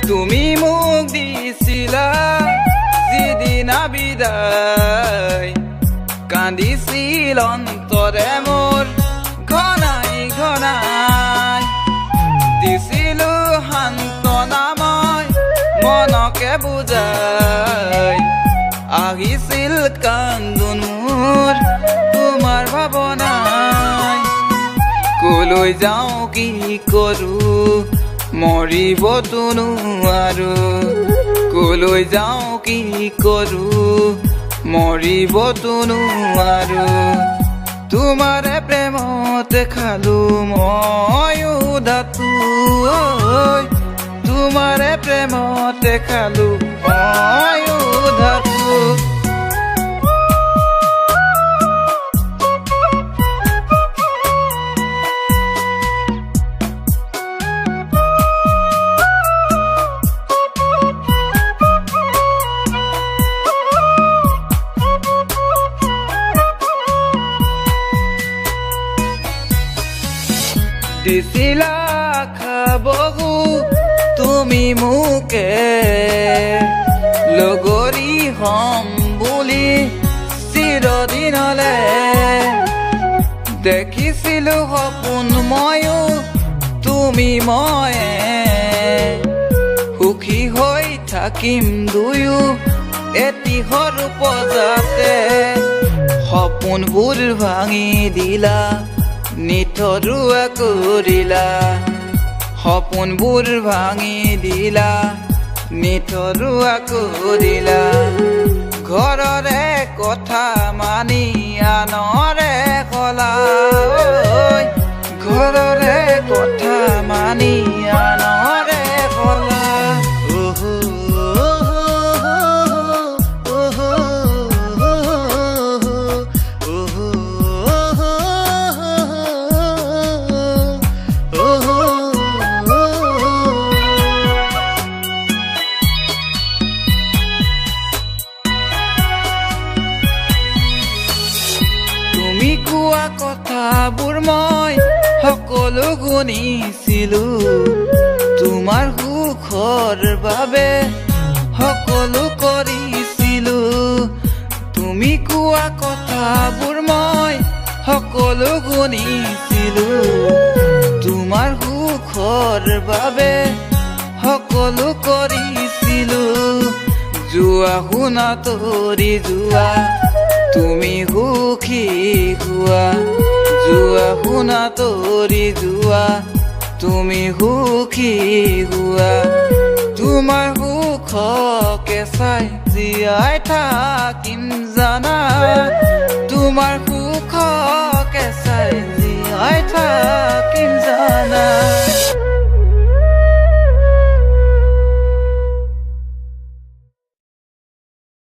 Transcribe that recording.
তুমি মোক দিছিলা যিদিনা বিদায়, কান্দিছিল অন্তৰে মোৰ ঘনাই ঘনাই। দিছিলো সান্তনা মই মনকে বুজাই, আহিছিল কান্দোন মোৰ তোমাৰ ভাৱনাই। কলৈ যাওঁ কি কৰোঁ মৰিবতো নোৱাৰো, কলৈ যাওঁ কি কৰোঁ মৰিবতো নোৱাৰো। তোমাৰে প্ৰেমতে খালো ময়ো ধাতু, তোমাৰে প্ৰেমতে খালো ময়ো ধাতু। দিছিলা খাবগো তুমি মোকে, লগৰী হম বুলি চিৰদিনলে। দেখিছিলো সপোন ময়ো তুমি ময়ে, সুখী হৈ থাকিম দুয়ো এটি সৰু পজাতে। সপোনবোৰ ভাঙি দিলা নিঠৰুৱা কৰিলা, সপোনবোৰ ভাঙি দিলা নিঠৰুৱা কৰিলা। ঘৰৰে কথা মানি আনৰে কলা, ঘৰৰে কথা মানি আনৰে কলা। তুমি কোৱা কথাবোৰ মই সকলো শুনিছিলো, তোমাৰ সুখৰ বাবে সকলো কৰিছিলো। তুমি কোৱা কথাবোৰ মই সকলো শুনিছিলো, তোমাৰ সুখৰ বাবে সকলো কৰিছিলো। যোৱা শুনা তৰি যোৱা তুমি সুখী হোৱা, যোৱা শুনা তৰি যোৱা তুমি সুখী হোৱা। তোমাৰ সুখকে চাই জীয়াই থাকিম জানা, তোমাৰ সুখকে চাই জীয়াই থাকিম জানা।